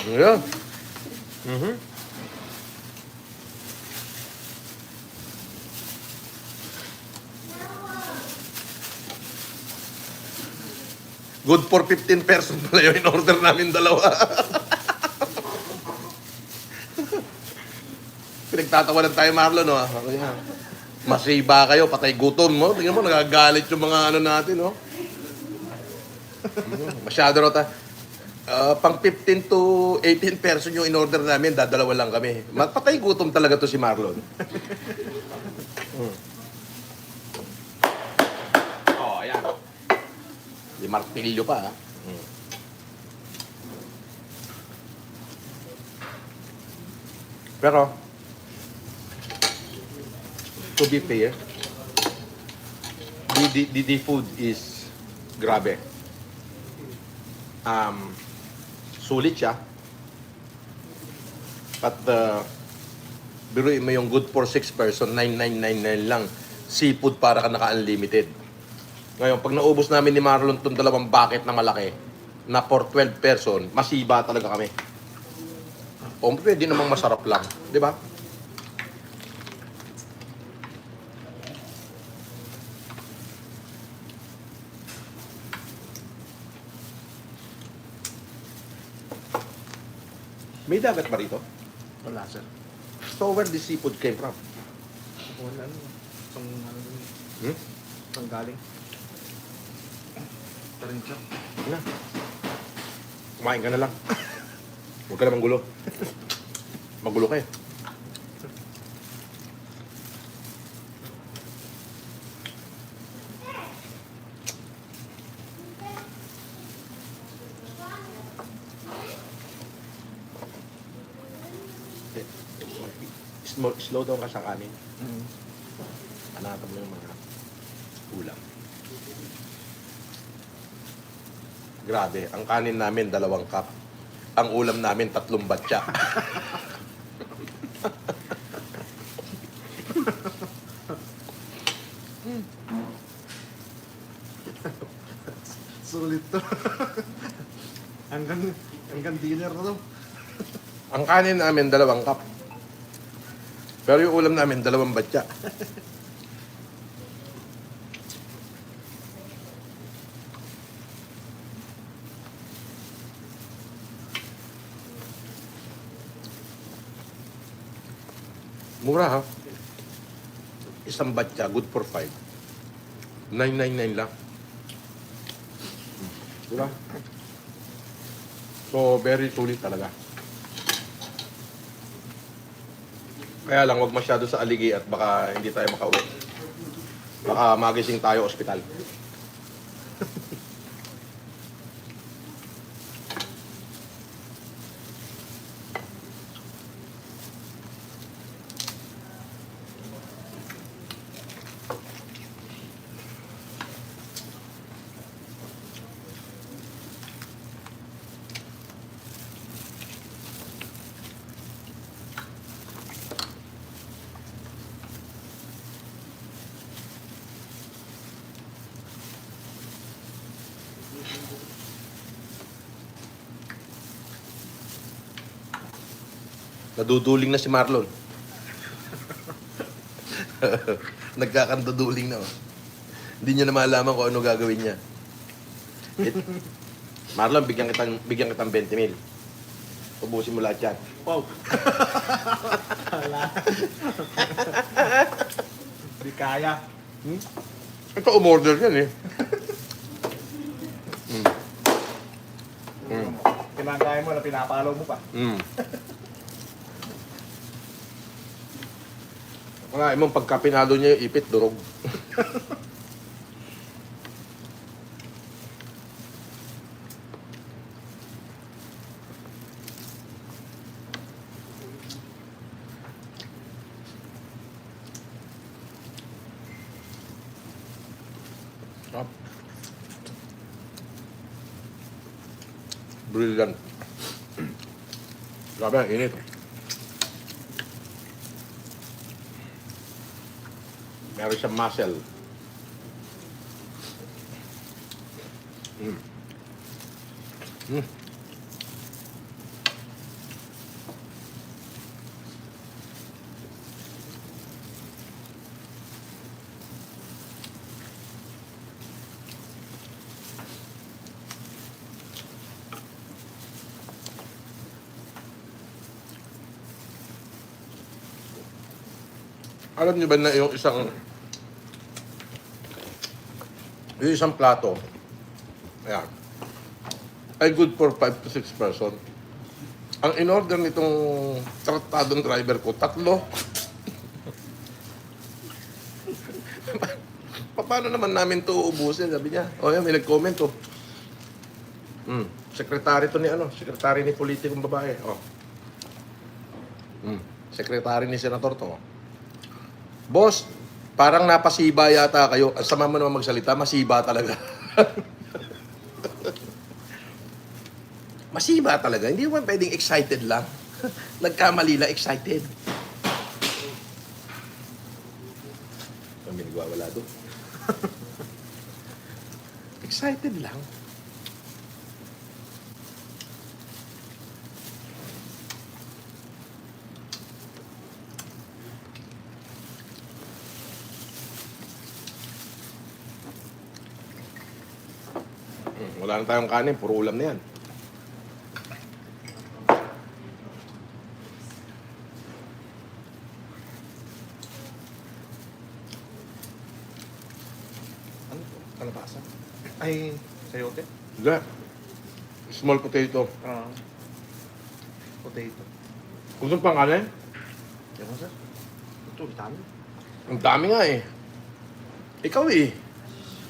Yeah. Good for 15 person pala yun. In-order namin dalawa. Pinagtatawanan tayo, Marlon, no? Masiba kayo, patay gutom, no? Tingnan mo, nagagalit yung mga ano natin, no? Masyado raw pang 15 to 18 person yung in-order namin, dadalawa lang kami. Patay gutom talaga to si Marlon. Oh, ayan. Di martilyo pa, ha? Pero, to be fair, the food is grabe. Sulit siya. But, biruin mo yung good for 6 person, 9,999 lang. Seafood para ka naka-unlimited. Ngayon, pag naubos namin ni Marlon itong 2 bucket na malaki, na for 12 person, masiba talaga kami. O, pwede namang masarap lang. Di ba? May dagat ba rito? Wala, sir. So, where the seafood came from? Wala, ano. Itong Hmm? Itong galing. Tarincha. Na. Kumain ka na lang. Huwag ka naman gulo. Magulo ka eh. Slow down ka sa kanin. Hanapin mo yung mga ulam. Grabe, ang kanin namin 2 cup. Ang ulam namin 3 batya. Sulit to. hanggang dinner na to. Ang kanin namin 2 cup. Pero yung ulam namin 2 batya. Mura ha. Isang batya, good for 5. 999 lang. Diba? So, very sulit talaga. Kaya lang, wag masyado sa aligi at baka hindi tayo makauwi. Baka magising tayo ospital. Naduduling na si Marlon. Nagkakanduduling na. Oh. Hindi niya na malaman kung ano gagawin niya. Marlon, bigyan kitang 20,000. Ubusin mo lahat yan. Wow. Wala. Di kaya. Ito, umorder yan eh. Kinakaya mo na pinapalaw mo pa. Kaya mong pagka pinalo niya yung ipit, durog. Sarap. Brilliant. Grabe, ang init. Meron siyang muscle. Alam niyo ba na yung isang plato, ayan, ay good for 5 to 6 person. Ang in-order nitong tratadong driver ko, 3. Paano naman namin to uubusin? Sabi niya. O yan, may nag-comment oh. Sekretary to ni sekretary ni politikong babae. Oh. Sekretary ni Senator to. Boss, parang napasiba yata kayo. Ang sama mo naman magsalita, masiba talaga. Masiba talaga. Hindi naman pwedeng excited lang. Nagkamali lang, excited. May nagwawala doon. Excited lang. Wala na tayong kanin, puro ulam na yan. Ano to? Kalabasa? Ay, sayote? Hindi. Small potato. Potato. Gusto pang kanin? Yan mo, sir. Ito, dami. Ang dami nga eh. Ikaw eh.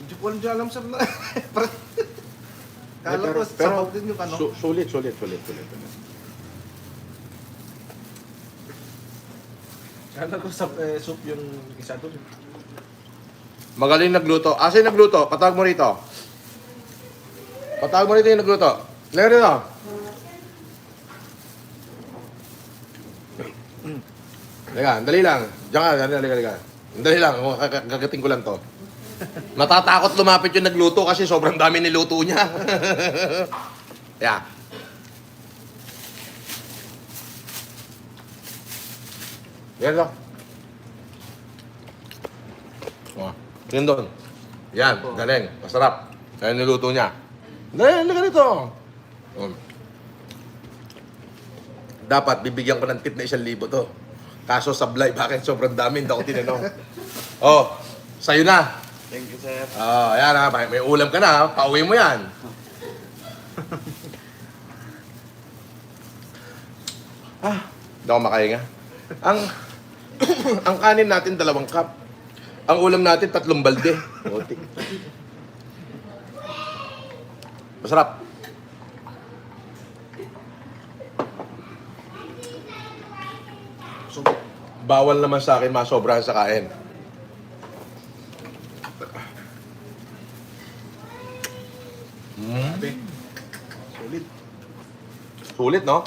Hindi ko alam, sir, na. Kala ko, sabaw din yung ano. Sulit. Kala ko, soup yung isa doon. Magaling nagluto. Asa yung nagluto? Patawag mo rito. Patawag mo rito yung nagluto. Lagyan rito. Dali lang. Diyan ka, dali ka. Dali lang, gagating ko lang to. Natatakot lumapit yung nagluto kasi sobrang dami niluto niya. Yeah. Yan lang. Oh, yun doon. Yan, galing. Masarap. Kaya niluto niya. Dali ka rito. Dapat bibigyan ko ng tip na 1,000 to. Kaso sablay, bakit sobrang dami? Hindi ako tinanong. Oh, sa'yo na. Thank you, sir. Ayan ha. May ulam ka na ha. Pauwi mo yan. Hindi ako makahinga. Ang kanin natin 2 cup. Ang ulam natin 3 balde. Otik. Masarap. So, Bawal naman sa akin masobrahan sa kain. grabe. Solid. Sulit, no?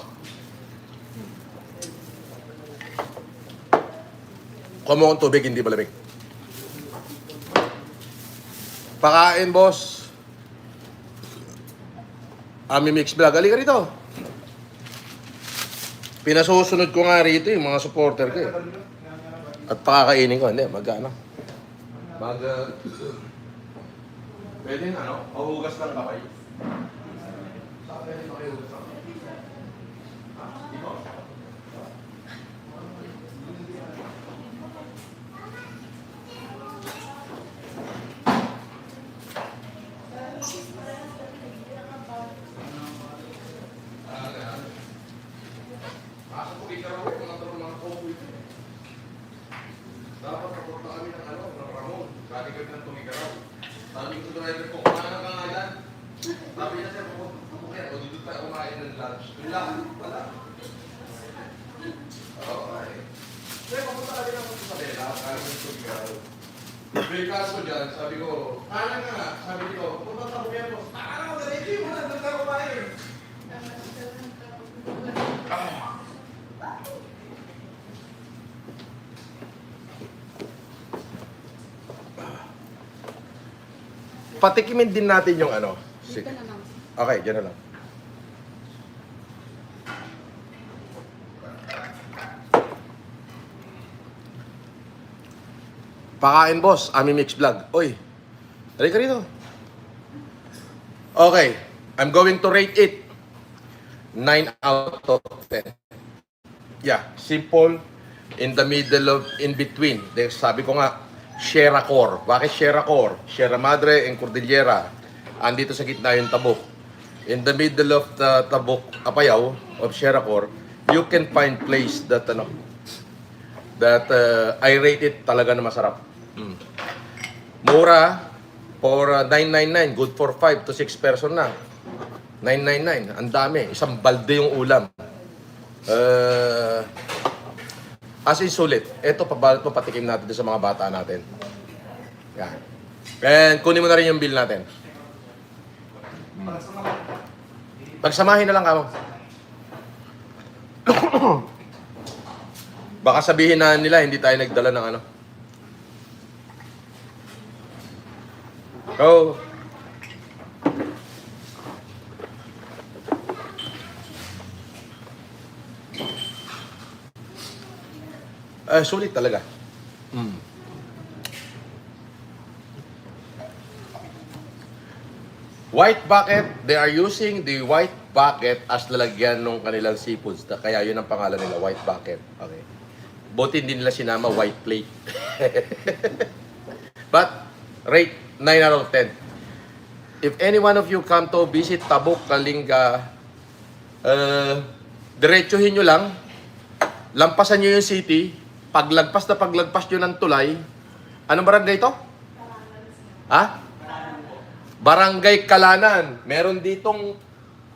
Kuha mo akong tubig, hindi malamig. Pakain, boss. Ami Mix Vlog. Halika rito. Pinasusunod ko nga rito yung mga supporter ko eh. At pakakainin ko. Hindi, mag-ano. Pwede na, ano? Pahugas ng kamay. Dapat kapunta kami ng ano, ng Ramon. Kali kami ng tumigaraw. Sabi ko driver ko, kumain ng kangalan. Sabi niya siya, kaya o dito tayo kumain ng lunch. Yung lahat, wala. Okay. Kaya papunta kami ng Isabela, kali ng tumigaraw. Breakfast ko dyan, sabi ko, kanan nga nga. Sabi ko, punta sa gobyerno. Ano, dali mo na, doon tayo kumain. Patikimin din natin yung ano. Dito na lang. Okay, dyan na lang. Pakain, boss. Ami Mix Vlog. Oy, halika rito. Okay, I'm going to rate it 9 out of 10. Yeah, simple, in the middle of, in between. Dahil sabi ko nga, Sierra Core. Bakit Sierra Core? Sierra Madre and Cordillera. Andito sa gitna yung Tabuk. In the middle of the Tabuk, Apayao, of Sierra Core, you can find place that, I rate it talaga na masarap. Mura, for 999, good for 5 to 6 person na. 999, ang dami. Isang balde yung ulam. As in sulit. Ito, pabalot mo, patikim natin sa mga bata natin. Yan. And kunin mo na rin yung bill natin. Pagsamahin na lang kamo. Baka sabihin na nila, hindi tayo nagdala ng ano. Oh. Sulit talaga. White bucket, they are using the white bucket as lalagyan ng kanilang seafoods. Kaya yun ang pangalan nila, white bucket. Okay. Buti hindi nila sinama white plate. But, rate 9 out of 10. If any one of you come to visit Tabuk, Kalinga, diretsuhin nyo lang, lampasan nyo yung city, paglagpas nyo ng tulay, anong barangay ito? Ha? Barangay Kalanan. Meron ditong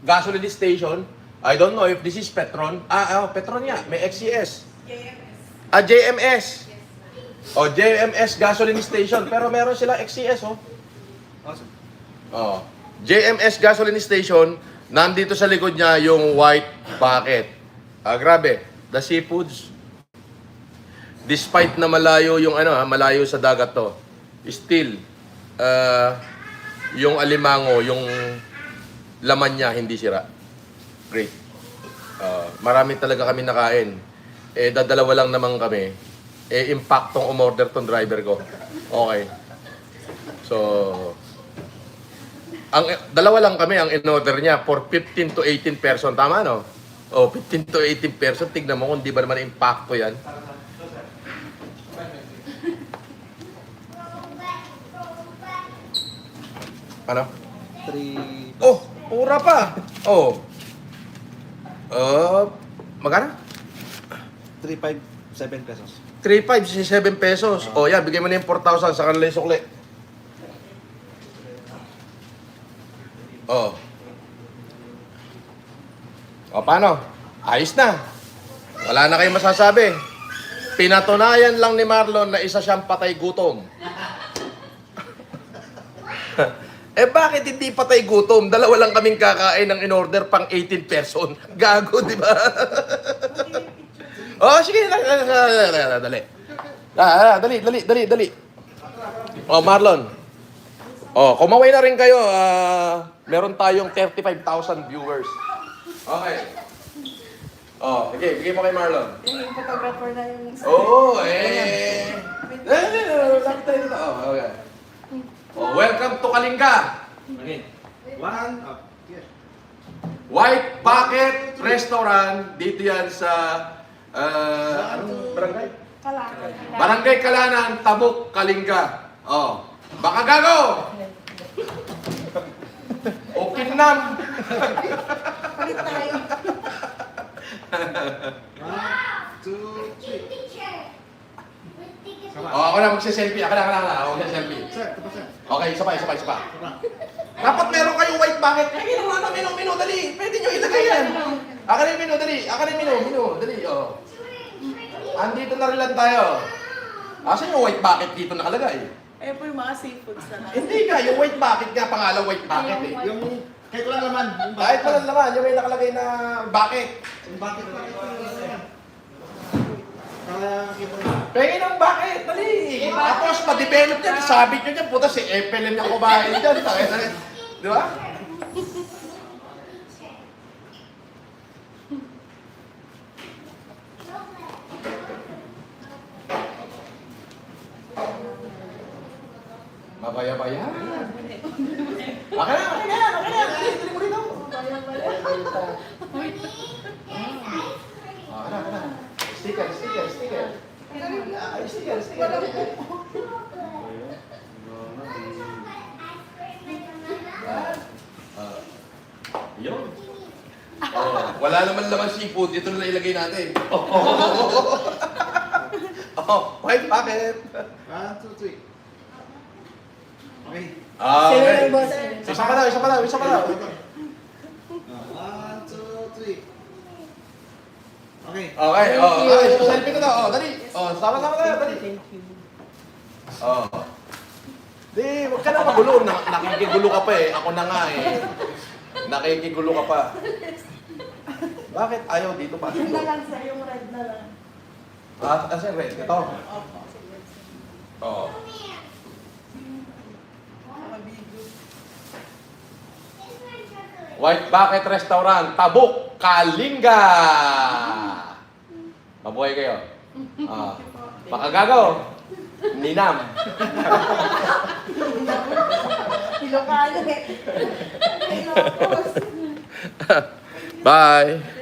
gasoline station. I don't know if this is Petron. Petron nga. May XCS. JMS. JMS gasoline station. Pero meron sila XCS, oh. Awesome. Oh. JMS gasoline station. Nandito sa likod niya yung white bucket. Grabe. The seafoods. Despite na malayo yung malayo sa dagat to. Still, yung alimango, yung laman niya hindi sira. Great. Marami talaga kami nakain. Dadalawa lang naman kami. Impaktong umorder tong driver ko. Okay. So, dalawa lang kami ang in-order niya for 15 to 18 person. Tama, no? 15 to 18 person. Tignan mo kung di ba naman impacto yan. Ano? 3... Pura pa. Magkano? 357 pesos. 3,567 pesos. Yan, bigay mo na yung 4,000 sa kanila yung sukli. Paano? Ayos na. Wala na kayong masasabi. Pinatunayan lang ni Marlon na isa siyang patay gutom. Bakit hindi patay gutom? Dalawa lang kaming kakain ng in-order pang 18 person. Gago, di ba? Sige. Dali. Marlon. Kumaway na rin kayo. Meron tayong 35,000 viewers. Okay. Bigay mo kay Marlon. Yung photographer na yung... Lapit tayo dito. Okay. Welcome to Kalinga. Okay. One up. Here. White Bucket Restaurant. Dito yan sa... anong barangay? Kalanan. Barangay Kalanan, Tabuk, Kalinga. Baka gago! O Kinam. Palit tayo. 1, 2, 3. Ako na magsiselfie. Ako na magsiselfie. Sir, ito pa sir. Okay, isa pa. Dapat meron kayong white bucket. Ginawa na menu, dali. Pwede nyo ilagay yan. Aka na yung menu, dali. Dali. Andito na rin lang tayo. Asan yung white bucket dito nakalagay? Po yung mga seafoods na lang. Hindi nga, yung white bucket nga, pangalan white bucket eh. Yung kahit wala naman. Kahit walang laman, yung may nakalagay na bucket. Yung bakit pa ito? Kaya kita na. Pengin ang bucket, dali. Tapos, pa-develop yan. Sabit nyo dyan, puta si FLM yung kumain dyan. Di ba? Mabaya-baya. Okay na. Dali mo rin ako. Sticker. Sticker. Yun. Wala naman laman seafood. Ito na ilagay natin. White bucket. 1, 2, 3. Okay. Okay. boss. Isa pa daw. 1, 2, 3. Okay. Okay, okay, selfie ko na. Dali. Sama-sama tayo, dali. Thank you. Di, wag ka na magulo. Nakikigulo ka pa eh. Ako na nga eh. Nakikigulo ka pa. Bakit ayaw dito pa? Yun na lang sir, yung red na lang. Kasi red. Ito. Opo. Oo. Nakabidyo. White Bucket Restaurant, Tabuk, Kalinga. Mabuhay kayo. Makagago. Ninam. Ilocano eh. Ilocos. Bye.